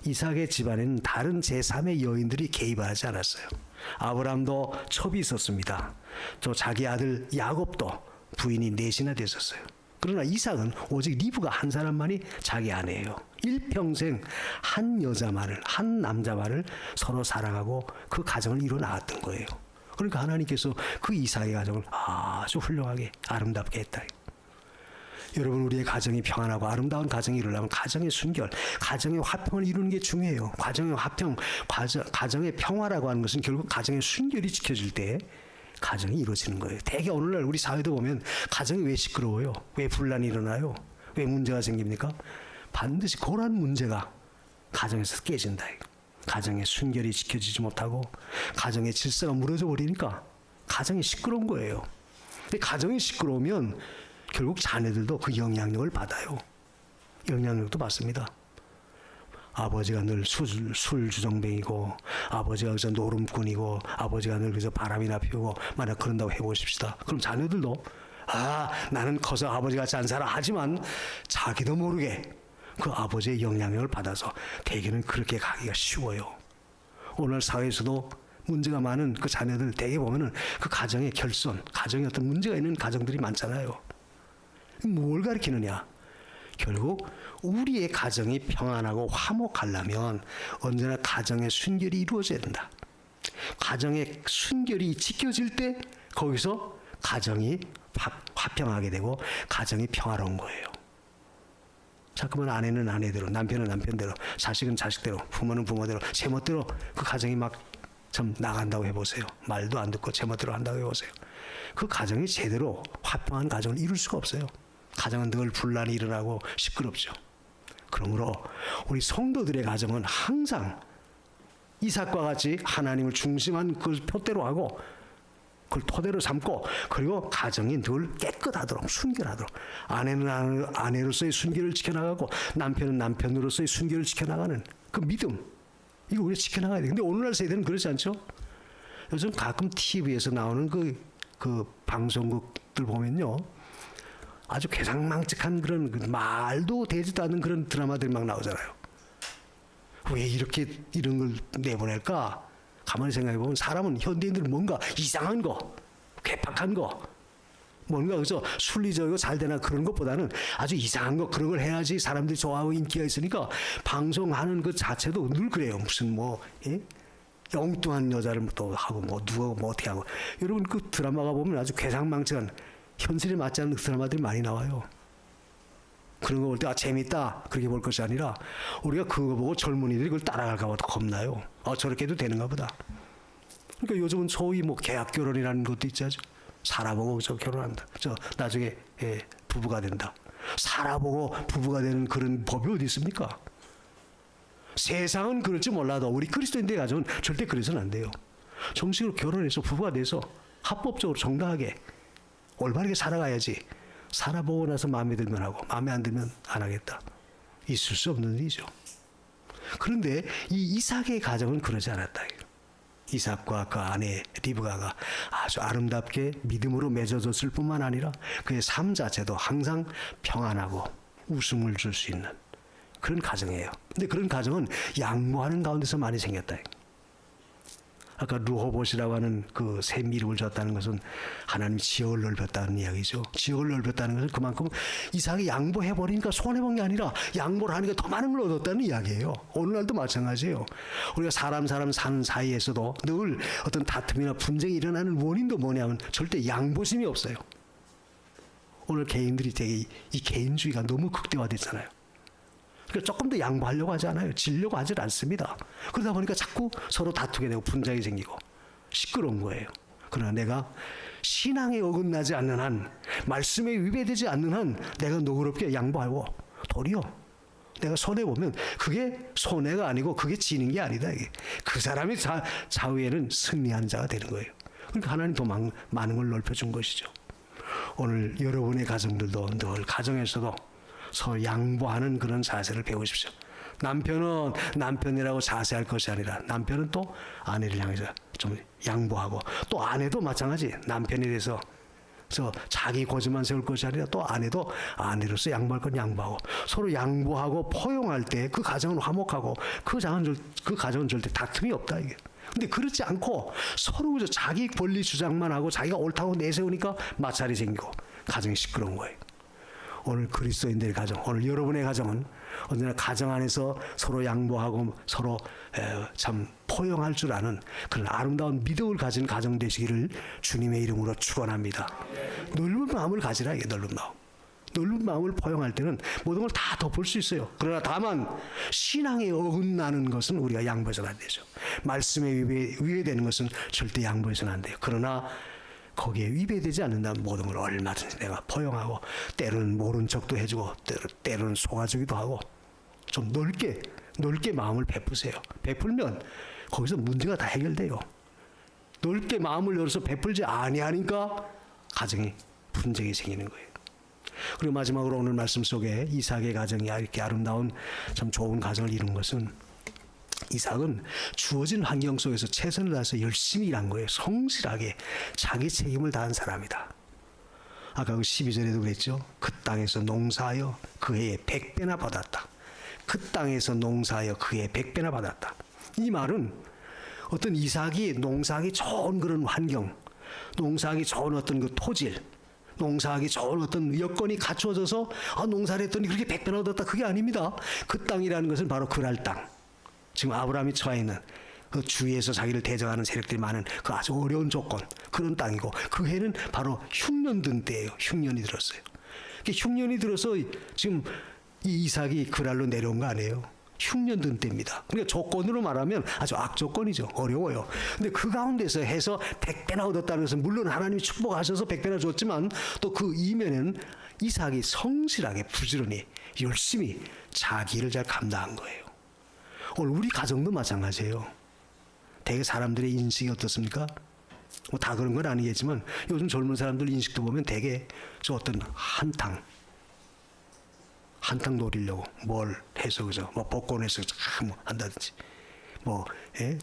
이삭의 집안에는 다른 제3의 여인들이 개입하지 않았어요. 아브라함도 첩이 있었습니다. 또 자기 아들 야곱도 부인이 넷이나 됐었어요. 그러나 이삭은 오직 리브가 한 사람만이 자기 아내예요. 일평생 한 여자만을, 한 남자만을 서로 사랑하고 그 가정을 이뤄 나갔던 거예요. 그러니까 하나님께서 그 이삭의 가정을 아주 훌륭하게 아름답게 했다. 여러분, 우리의 가정이 평안하고 아름다운 가정이 이루려면 가정의 순결, 가정의 화평을 이루는 게 중요해요. 가정의 화평, 가정의 평화라고 하는 것은 결국 가정의 순결이 지켜질 때 가정이 이루어지는 거예요. 대개 오늘날 우리 사회도 보면 가정이 왜 시끄러워요? 왜 분란이 일어나요? 왜 문제가 생깁니까? 반드시 그런 문제가 가정에서 깨진다. 가정의 순결이 지켜지지 못하고 가정의 질서가 무너져 버리니까 가정이 시끄러운 거예요. 근데 가정이 시끄러우면 결국 자녀들도 그 영향력을 받아요. 영향력도 받습니다. 아버지가 늘 술주정뱅이고 아버지가 그저 노름꾼이고 아버지가 늘 그저 바람이나 피우고 만약 그런다고 해보십시다. 그럼 자녀들도 나는 커서 아버지 같이 안 살아 하지만 자기도 모르게 그 아버지의 영향력을 받아서 대개는 그렇게 가기가 쉬워요. 오늘 사회에서도 문제가 많은 그 자녀들 대개 보면은 그 가정의 결손, 가정에 어떤 문제가 있는 가정들이 많잖아요. 뭘 가르치느냐? 결국 우리의 가정이 평안하고 화목하려면 언제나 가정의 순결이 이루어져야 된다. 가정의 순결이 지켜질 때 거기서 가정이 화평하게 되고 가정이 평화로운 거예요. 자꾸만 아내는 아내대로, 남편은 남편대로, 자식은 자식대로, 부모는 부모대로, 제멋대로 그 가정이 막 좀 나간다고 해보세요. 말도 안 듣고 제멋대로 한다고 해보세요. 그 가정이 제대로 화평한 가정을 이룰 수가 없어요. 가정은 늘 분란이 일어나고 시끄럽죠. 그러므로 우리 성도들의 가정은 항상 이삭과 같이 하나님을 중심한 그 표대로 하고 그걸 토대로 삼고, 그리고 가정이 늘 깨끗하도록 순결하도록, 아내는 아내로서의 순결을 지켜나가고 남편은 남편으로서의 순결을 지켜나가는 그 믿음, 이거 우리가 지켜나가야 돼. 근데 오늘날 세대는 그렇지 않죠? 요즘 가끔 TV에서 나오는 그 방송국들 보면요, 아주 괴상망측한 그런 말도 되지도 않는 그런 드라마들이 막 나오잖아요. 왜 이런 걸 내보낼까? 가만히 생각해 보면 사람은, 현대인들은 뭔가 이상한 거, 괴팍한 거, 뭔가 그래서 순리적이고 잘 되나 그런 것보다는 아주 이상한 거, 그런 걸 해야지 사람들이 좋아하고 인기가 있으니까 방송하는 그 자체도 늘 그래요. 무슨 엉뚱한 여자를 또 하고 누가 어떻게 하고. 여러분 그 드라마가 보면 아주 괴상망측한, 현실에 맞지 않는 드라마들이 많이 나와요. 그런 거 볼 때 재밌다 그렇게 볼 것이 아니라 우리가 그거 보고 젊은이들이 그걸 따라갈까 봐 겁나요. 저렇게 해도 되는가 보다. 그러니까 요즘은 소위 뭐 계약 결혼이라는 것도 있죠. 살아보고 저 결혼한다. 저 나중에 부부가 된다. 살아보고 부부가 되는 그런 법이 어디 있습니까? 세상은 그럴지 몰라도 우리 그리스도인들 가정은 절대 그래서는 안 돼요. 정식으로 결혼해서 부부가 돼서 합법적으로 정당하게 올바르게 살아가야지. 살아보고 나서 마음에 들면 하고 마음에 안 들면 안 하겠다. 있을 수 없는 일이죠. 그런데 이 이삭의 가정은 그러지 않았다. 이삭과 그 아내 리브가가 아주 아름답게 믿음으로 맺어졌을 뿐만 아니라 그의 삶 자체도 항상 평안하고 웃음을 줄 수 있는 그런 가정이에요. 근데 그런 가정은 양보하는 가운데서 많이 생겼다. 아까 루호봇이라고 하는 그 샘 이름을 줬다는 것은 하나님이 지역을 넓혔다는 이야기죠. 지역을 넓혔다는 것은 그만큼 이삭이 양보해버리니까 손해본 게 아니라 양보를 하니까 더 많은 걸 얻었다는 이야기예요. 오늘날도 마찬가지예요. 우리가 사람 사는 사이에서도 늘 어떤 다툼이나 분쟁이 일어나는 원인도 뭐냐면 절대 양보심이 없어요. 오늘 개인들이 되게 이 개인주의가 너무 극대화됐잖아요. 그러니까 조금 더 양보하려고 하지 않아요. 지려고 하질 않습니다. 그러다 보니까 자꾸 서로 다투게 되고 분쟁이 생기고 시끄러운 거예요. 그러나 내가 신앙에 어긋나지 않는 한, 말씀에 위배되지 않는 한 내가 너그럽게 양보하고 도리어 내가 손해보면 그게 손해가 아니고 그게 지는 게 아니다. 이게. 그 사람이 좌우에는 승리하는 자가 되는 거예요. 그러니까 하나님 더 많은 걸 넓혀준 것이죠. 오늘 여러분의 가정들도 늘 가정에서도 서로 양보하는 그런 자세를 배우십시오. 남편은 남편이라고 자세할 것이 아니라 남편은 또 아내를 향해서 좀 양보하고, 또 아내도 마찬가지. 남편에 대해서 자기 고집만 세울 것이 아니라 또 아내도 아내로서 양보할 건 양보하고, 서로 양보하고 포용할 때 그 가정은 화목하고 그 가정은 절대 다툼이 없다 이게. 근데 그렇지 않고 서로 그저 자기 권리 주장만 하고 자기가 옳다고 내세우니까 마찰이 생기고 가정이 시끄러운 거예요. 오늘 그리스도인들의 가정, 오늘 여러분의 가정은 언제나 가정 안에서 서로 양보하고 서로 참 포용할 줄 아는 그런 아름다운 믿음을 가진 가정 되시기를 주님의 이름으로 축원합니다. 넓은 마음을 가지라. 이게 넓은 마음. 넓은 마음을 포용할 때는 모든 걸 다 덮을 수 있어요. 그러나 다만 신앙에 어긋나는 것은 우리가 양보해서는 안 되죠. 말씀에 위배되는 것은 절대 양보해서는 안 돼요. 그러나 거기에 위배되지 않는다면 모든 걸 얼마든지 내가 포용하고, 때로는 모른 척도 해주고 때로는 속아주기도 하고, 좀 넓게 마음을 베푸세요. 베풀면 거기서 문제가 다 해결돼요. 넓게 마음을 열어서 베풀지 아니하니까 가정에 분쟁이 생기는 거예요. 그리고 마지막으로 오늘 말씀 속에 이삭의 가정이 이렇게 아름다운 참 좋은 가정을 이룬 것은, 이삭은 주어진 환경 속에서 최선을 다해서 열심히 일한 거예요. 성실하게 자기 책임을 다한 사람이다. 아까 그 12절에도 그랬죠. 그 땅에서 농사하여 그 해에 100배나 받았다. 그 땅에서 농사하여 그 해에 100배나 받았다. 이 말은 어떤 이삭이 농사하기 좋은 그런 환경, 농사하기 좋은 어떤 그 토질, 농사하기 좋은 어떤 여건이 갖추어져서 농사를 했더니 그렇게 100배나 얻었다. 그게 아닙니다. 그 땅이라는 것은 바로 그랄 땅. 지금 아브라함이 처해 있는 그 주위에서 자기를 대적하는 세력들이 많은 그 아주 어려운 조건, 그런 땅이고, 그 해는 바로 흉년든 때예요. 흉년이 들었어요. 흉년이 들어서 지금 이 이삭이 그랄로 내려온 거 아니에요. 흉년든 때입니다. 그러니까 조건으로 말하면 아주 악조건이죠. 어려워요. 근데 그 가운데서 해서 100배나 얻었다는 것은 물론 하나님이 축복하셔서 100배나 줬지만, 또 그 이면에는 이삭이 성실하게 부지런히 열심히 자기 일을 잘 감당한 거예요. 오늘 우리 가정도 마찬가지예요. 대개 사람들의 인식이 어떻습니까? 뭐 다 그런 건 아니겠지만 요즘 젊은 사람들 인식도 보면 대개 저 어떤 한탕 노리려고 뭘 해서 그죠? 뭐 복권해서 뭐 한다든지, 뭐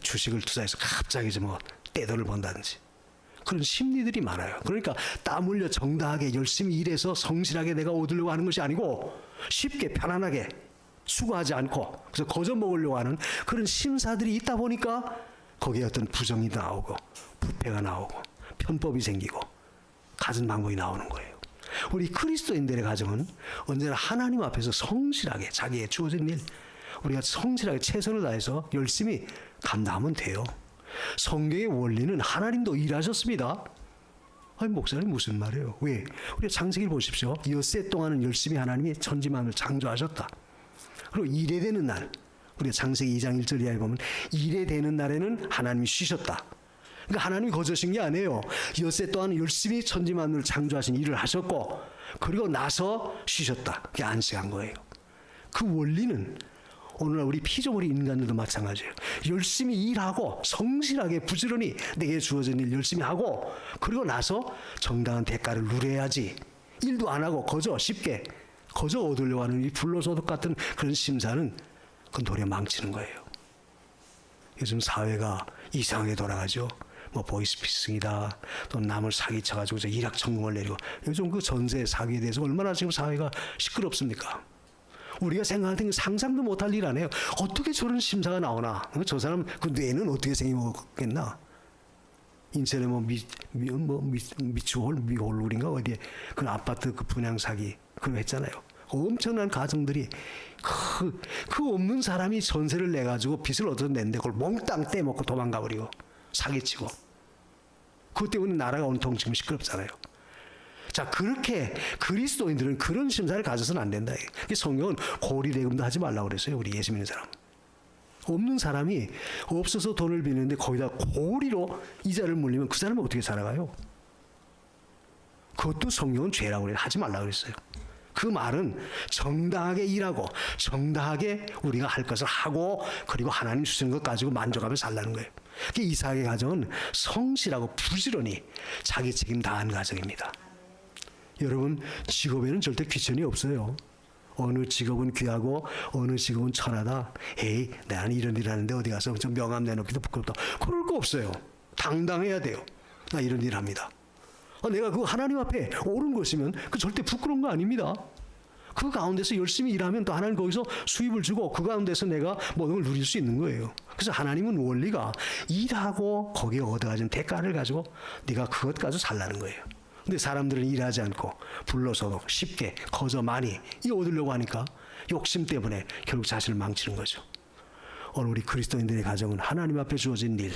주식을 투자해서 갑자기 뭐 떼돈을 번다든지, 그런 심리들이 많아요. 그러니까 땀 흘려 정당하게 열심히 일해서 성실하게 내가 얻으려고 하는 것이 아니고 쉽게 편안하게 수고하지 않고 그래서 거저 먹으려고 하는 그런 심사들이 있다 보니까 거기에 어떤 부정이 나오고 부패가 나오고 편법이 생기고 갖은 방법이 나오는 거예요. 우리 그리스도인들의 가정은 언제나 하나님 앞에서 성실하게 자기의 주어진 일, 우리가 성실하게 최선을 다해서 열심히 감당하면 돼요. 성경의 원리는 하나님도 일하셨습니다. 아니 목사님 무슨 말이에요? 왜? 우리 창세기를 보십시오. 엿새 동안은 열심히 하나님이 천지만을 창조하셨다. 그리고 일에 되는 날, 우리가 창세기 2장 1절 이하에 보면 일에 되는 날에는 하나님이 쉬셨다. 그러니까 하나님이 거저신 게 아니에요. 엿새 동안 열심히 천지만을 창조하신 일을 하셨고, 그리고 나서 쉬셨다. 그게 안식한 거예요. 그 원리는 오늘날 우리 피조물이 인간들도 마찬가지예요. 열심히 일하고 성실하게 부지런히 내게 주어진 일 열심히 하고, 그리고 나서 정당한 대가를 누려야지. 일도 안 하고 쉽게 거저 얻으려고 하는 이 불로소득 같은 그런 심사는 그건 도리어 망치는 거예요. 요즘 사회가 이상하게 돌아가죠. 뭐 보이스피싱이다, 또 남을 사기쳐가지고 일확천금을 내리고, 요즘 그 전세 사기에 대해서 얼마나 지금 사회가 시끄럽습니까? 우리가 생각하는 상상도 못할 일 아니에요. 어떻게 저런 심사가 나오나? 저 사람 그 뇌는 어떻게 생기겠나? 인천에 미추홀인가 어디에 그 아파트 그 분양 사기 그거 했잖아요. 엄청난 가정들이 그 없는 사람이 전세를 내 가지고 빚을 얻어 낸데 그걸 몽땅 떼먹고 도망가 버리고 사기치고, 그것 때문에 나라가 온통 지금 시끄럽잖아요. 자, 그렇게 그리스도인들은 그런 심사를 가져서는 안 된다. 성경은 고리대금도 하지 말라고 그랬어요. 우리 예수 믿는 사람. 없는 사람이 없어서 돈을 빌리는데 거기다 고리로 이자를 물리면 그 사람은 어떻게 살아가요? 그것도 성경은 죄라고 그래요. 하지 말라고 그랬어요. 그 말은 정당하게 일하고 정당하게 우리가 할 것을 하고, 그리고 하나님 주시는 것 가지고 만족하며 살라는 거예요. 이삭의 가정은 성실하고 부지런히 자기 책임 다한 가정입니다. 여러분, 직업에는 절대 귀천이 없어요. 어느 직업은 귀하고 어느 직업은 천하다. 에이, 나는 이런 일 하는데 어디 가서 좀 명함 내놓기도 부끄럽다. 그럴 거 없어요. 당당해야 돼요. 나 이런 일 합니다. 내가 그 하나님 앞에 옳은 것이면 그 절대 부끄러운 거 아닙니다. 그 가운데서 열심히 일하면 또 하나님 거기서 수입을 주고, 그 가운데서 내가 모든 걸 누릴 수 있는 거예요. 그래서 하나님은 원리가 일하고 거기에 얻어가진 대가를 가지고 네가 그것 가지고 살라는 거예요. 근데 사람들은 일하지 않고 불로소득 쉽게 거저 많이 이 얻으려고 하니까 욕심 때문에 결국 자신을 망치는 거죠. 오늘 우리 그리스도인들의 가정은 하나님 앞에 주어진 일,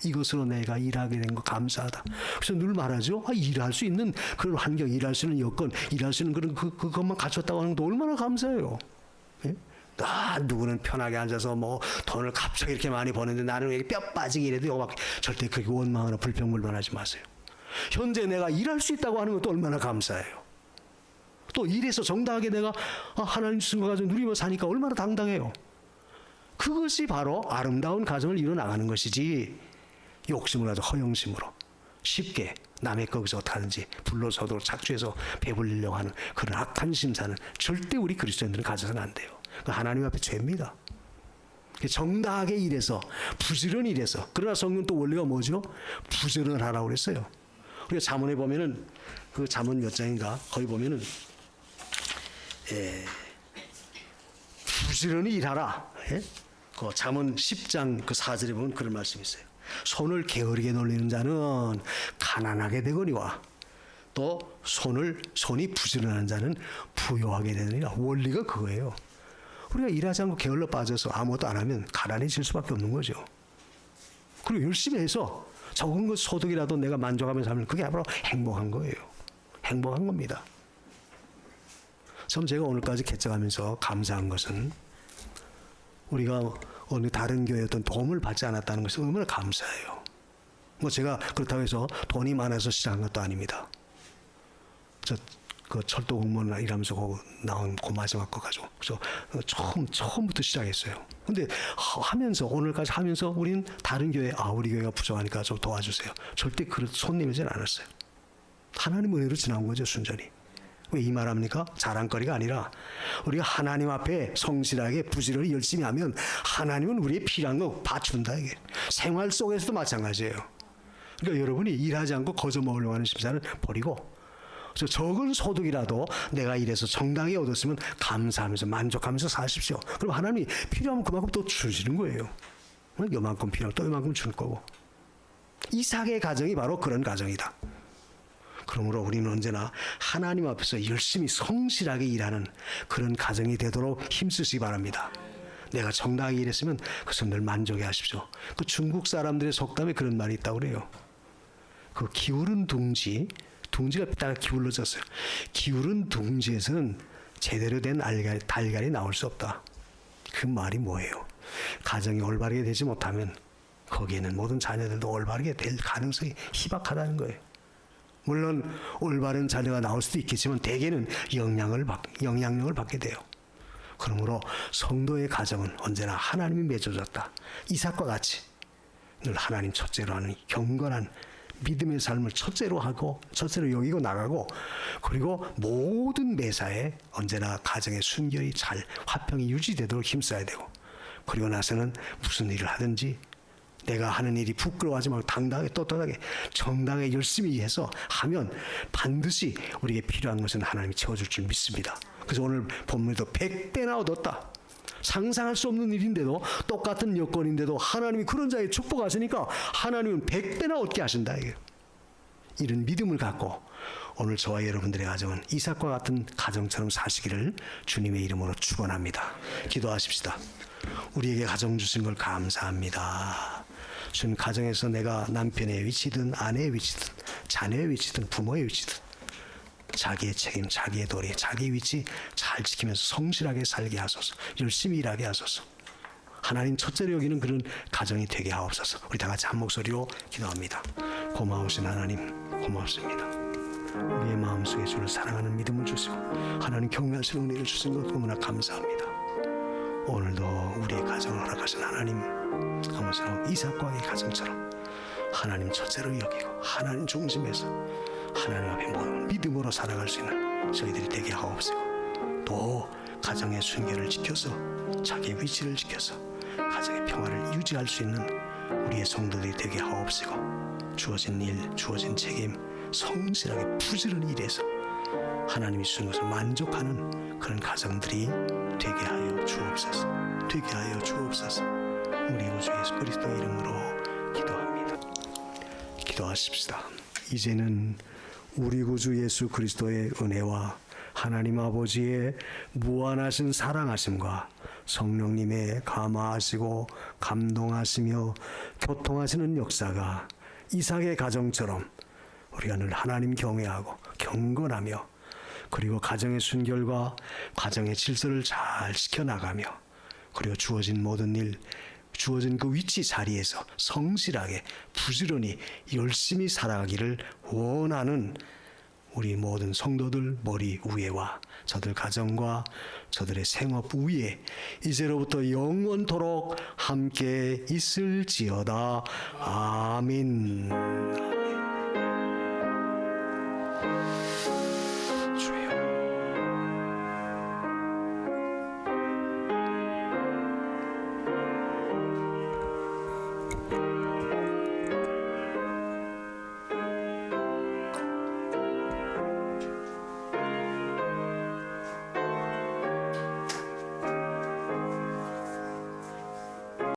이것으로 내가 일하게 된 거 감사하다. 그래서 늘 말하죠. 일할 수 있는 그런 환경, 일할 수 있는 여건, 일할 수 있는 그런 그것만 갖췄다고 하는 것도 얼마나 감사해요. 예? 누구는 편하게 앉아서 뭐 돈을 갑자기 이렇게 많이 버는데 나는 왜 뼈 빠지게 이래도 절대 그렇게 원망하거나 불평불만하지 마세요. 현재 내가 일할 수 있다고 하는 것도 얼마나 감사해요. 또 일해서 정당하게 내가 하나님 주신 거 가지고 누리며 사니까 얼마나 당당해요. 그것이 바로 아름다운 가정을 이뤄나가는 것이지, 욕심을 가지고 허영심으로 쉽게 남의 거기서 어떡하든지 불로소득으로 착취해서 배불리려고 하는 그런 악한 심사는 절대 우리 그리스도인들은 가져서는 안 돼요. 하나님 앞에 죄입니다. 정당하게 일해서 부지런히 일해서, 그러나 성경 또 원리가 뭐죠? 부지런하라고 그랬어요. 우리가 잠언에 보면은 그 잠언 몇 장인가 거기 보면은 부지런히 일하라. 그 잠언 10장 그 4절에 보면 그런 말씀이 있어요. 손을 게으르게 놀리는 자는 가난하게 되거니와 또 손이 부지런한 자는 부유하게 되느니라. 원리가 그거예요. 우리가 일하지 않고 게을러 빠져서 아무것도 안 하면 가난해질 수밖에 없는 거죠. 그리고 열심히 해서 적은 것 소득이라도 내가 만족하면서 하면 그게 바로 행복한 거예요. 행복한 겁니다. 참 제가 오늘까지 개척하면서 감사한 것은 우리가 어느 다른 교회에 어떤 도움을 받지 않았다는 것이 얼마나 감사해요. 뭐 제가 그렇다고 해서 돈이 많아서 시작한 것도 아닙니다. 그 철도 공무원 일하면서 나온 그 마지막 거 가지고 그래서 처음부터 시작했어요. 근데 하면서 오늘까지 하면서 우리는 다른 교회 우리 교회가 부족하니까 좀 도와주세요. 절대 그런 손 내밀진 않았어요. 하나님 은혜로 지나온 거죠, 순전히. 왜 이 말합니까? 자랑거리가 아니라 우리가 하나님 앞에 성실하게 부지런히 열심히 하면 하나님은 우리의 필요한 거 봐준다. 이게 생활 속에서도 마찬가지예요. 그러니까 여러분이 일하지 않고 거저 먹으려고 하는 심사는 버리고, 그래서 적은 소득이라도 내가 일해서 정당히 얻었으면 감사하면서 만족하면서 사십시오. 그럼 하나님이 필요하면 그만큼 또 주시는 거예요. 요만큼 필요하면 또 요만큼 줄 거고. 이삭의 가정이 바로 그런 가정이다. 그러므로 우리는 언제나 하나님 앞에서 열심히 성실하게 일하는 그런 가정이 되도록 힘쓰시기 바랍니다. 내가 정당하게 일했으면 그것은 늘 만족해 하십시오. 그 중국 사람들의 속담에 그런 말이 있다고 그래요. 그 기울은 둥지가 딱 기울어졌어요. 기울은 둥지에서는 제대로 된 달걀이 나올 수 없다. 그 말이 뭐예요? 가정이 올바르게 되지 못하면 거기에는 모든 자녀들도 올바르게 될 가능성이 희박하다는 거예요. 물론 올바른 자녀가 나올 수도 있겠지만 대개는 영향력을 받게 돼요. 그러므로 성도의 가정은 언제나 하나님이 맺어줬다. 이삭과 같이 늘 하나님 첫째로 하는 경건한 믿음의 삶을 첫째로 여기고 나가고, 그리고 모든 매사에 언제나 가정의 순결이 잘 화평이 유지되도록 힘써야 되고, 그리고 나서는 무슨 일을 하든지 내가 하는 일이 부끄러워하지 말고 당당하게 떳떳하게 정당하게 열심히 해서 하면 반드시 우리에게 필요한 것은 하나님이 채워줄 줄 믿습니다. 그래서 오늘 본문에도 100배나 얻었다. 상상할 수 없는 일인데도, 똑같은 여건인데도 하나님이 그런 자에게 축복하시니까 하나님은 100배나 얻게 하신다. 이런 믿음을 갖고 오늘 저와 여러분들의 가정은 이삭과 같은 가정처럼 사시기를 주님의 이름으로 축원합니다. 기도하십시다. 우리에게 가정 주신 걸 감사합니다. 주님, 가정에서 내가 남편의 위치든 아내의 위치든 자녀의 위치든 부모의 위치든 자기의 책임, 자기의 도리, 자기 위치 잘 지키면서 성실하게 살게 하소서. 열심히 일하게 하소서. 하나님 첫째로 여기는 그런 가정이 되게 하옵소서. 우리 다 같이 한 목소리로 기도합니다. 고마우신 하나님, 고맙습니다. 우리의 마음속에 주를 사랑하는 믿음을 주시고 하나님 경외하시는 은혜를 주신 것 너무나 감사합니다. 오늘도 우리의 가정을 허락하신 하나님, 아무쪼록 이삭과의 가정처럼 하나님 첫째로 여기고 하나님 중심에서 하나님 앞에 모든 믿음으로 살아갈 수 있는 저희들이 되게 하옵시고, 또 가정의 순결을 지켜서 자기의 위치를 지켜서 가정의 평화를 유지할 수 있는 우리의 성도들이 되게 하옵시고, 주어진 일, 주어진 책임 성실하게 부지런히 일해서 하나님이 주신 것을 만족하는 그런 가정들이 되게 하여 주옵소서. 되게 하여 주옵소서. 우리 구주 예수 그리스도 이름으로 기도합니다. 기도하십시다. 이제는 우리 구주 예수 그리스도의 은혜와 하나님 아버지의 무한하신 사랑하심과 성령님의 감화하시고 감동하시며 교통하시는 역사가 이삭의 가정처럼 우리가 늘 하나님 경외하고 경건하며, 그리고 가정의 순결과 가정의 질서를 잘 지켜나가며, 그리고 주어진 모든 일, 주어진 그 위치 자리에서 성실하게 부지런히 열심히 살아가기를 원하는 우리 모든 성도들 머리 위에와 저들 가정과 저들의 생업 위에 이제로부터 영원토록 함께 있을지어다. 아멘.